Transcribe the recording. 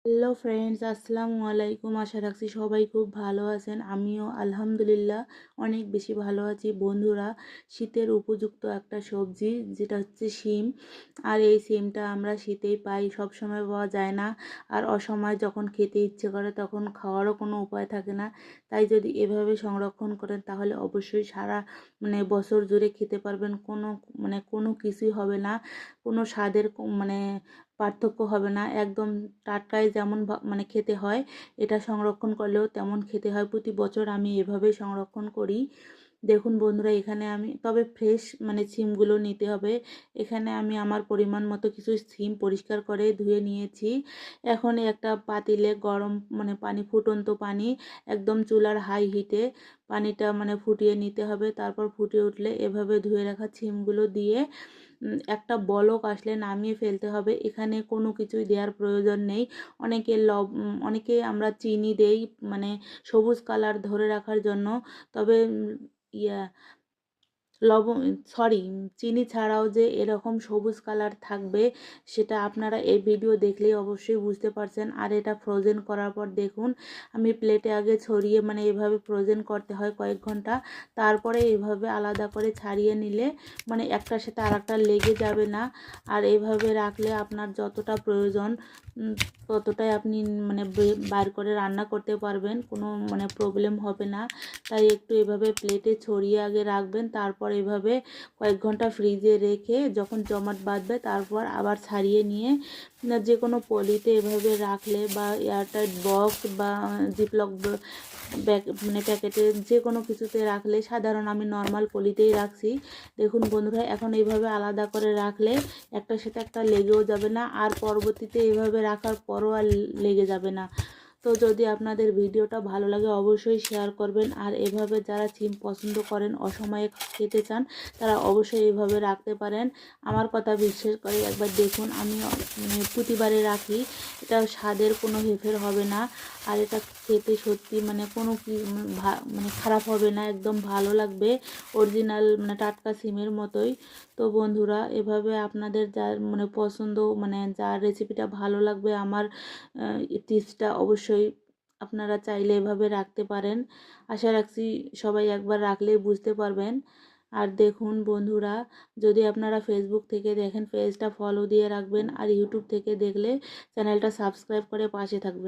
Hello friends, আসসালামু আলাইকুম। আশা রাখছি সবাই খুব ভালো আছেন। আমিও আলহামদুলিল্লাহ অনেক বেশি ভালো আছি। বন্ধুরা, শীতের উপযুক্ত একটা সবজি যেটা হচ্ছে শিম। আর এই শিমটা আমরা শীতেই পাই, সব সময় পাওয়া যায় না। আর অসময়ে যখন খেতে ইচ্ছে করে তখন খাওয়ারও কোনো উপায় থাকে না। তাই যদি এভাবে সংরক্ষণ করেন তাহলে অবশ্যই সারা বছর জুড়ে খেতে পারবেন। কোনো কিছুই হবে না, কোনো স্বাদের পার্থক্য হবে না। একদম টাটকাই যেমন খেতে হয়, এটা সংরক্ষণ করলেও তেমন খেতে হয়। প্রতি বছর আমি এভাবেই সংরক্ষণ করি। দেখুন বন্ধুরা, এখানে আমি তবে ফ্রেশ সিমগুলো নিতে হবে। এখানে আমি আমার পরিমাণ মতো কিছু সিম পরিষ্কার করে ধুয়ে নিয়েছি। এখন একটা পাতিলে গরম পানি, ফুটন্ত পানি, একদম চুলার হাই হিটে পানিটা ফুটিয়ে নিতে হবে। তারপর ফুটে উঠলে এভাবে ধুয়ে রাখা সিমগুলো দিয়ে একটা বলক আসলে নামিয়ে ফেলতে হবে। এখানে কোনো কিছুই দেওয়ার প্রয়োজন নেই। অনেকে আমরা চিনি দেই সবুজ কালার ধরে রাখার জন্য। তবে ইয়া লবণ সরি চিনি ছাড়াও যে এরকম সবুজ কালার থাকবে সেটা আপনারা এই ভিডিও দেখলেই অবশ্যই বুঝতে পারছেন। আর এটা ফ্রোজেন করার পর দেখুন, আমি প্লেটে আগে ছড়িয়ে এভাবে ফ্রোজেন করতে হয় কয়েক ঘন্টা। তারপরে এভাবে আলাদা করে ছাড়িয়ে নিলে একটার সাথে আরেকটা লেগে যাবে না। আর এইভাবে রাখলে আপনার যতটা প্রয়োজন ততটাই আপনি বার করে রান্না করতে পারবেন, কোনো প্রবলেম হবে না। তাই একটু এভাবে প্লেটে ছড়িয়ে আগে রাখবেন, তারপর এভাবে কয়েক ঘন্টা ফ্রিজে রেখে যখন জমাট বাঁধবে তারপর আবার ছাড়িয়ে নিয়ে যে কোনো পলিতে এভাবে রাখলে বা এয়ারটাইট বক্স বা জিপলক ব্যাগ প্যাকেটে যে কোনো কিছুতে রাখলে, সাধারণ আমি নর্মাল পলিতেই রাখছি। দেখুন বন্ধুরা, এখন এইভাবে আলাদা করে রাখলে একটার সাথে একটা লেগেও যাবে না, আর পরবর্তীতে এইভাবে রাখার পরও আর লেগে যাবে না। তো যদি আপনাদের ভিডিওটা ভালো লাগে অবশ্যই শেয়ার করবেন। আর এভাবে যারা সিম পছন্দ করেন, অসময়ে খেতে চান, তারা অবশ্যই এইভাবে রাখতে পারেন। আমার কথা বিশ্বাস করে একবার দেখুন, আমি প্রতিবারে রাখি। এটা স্বাদের কোনো হেরফের হবে না। আর এটা খেতে সত্যি কোনো কি খারাপ হবে না, একদম ভালো লাগবে। অরিজিনাল টাটকা সিমের মতোই। তো বন্ধুরা, এভাবে আপনাদের যার পছন্দ যার রেসিপিটা ভালো লাগবে, আমার টিপসটা অবশ্যই আপনারা চাইলে এভাবে রাখতে পারেন। আশা রাখছি সবাই একবার রাখলেই বুঝতে পারবেন। আর দেখুন বন্ধুরা, যদি আপনারা ফেসবুক থেকে দেখেন পেজটা ফলো দিয়ে রাখবেন, আর ইউটিউব থেকে দেখলে চ্যানেলটা সাবস্ক্রাইব করে পাশে থাকবেন।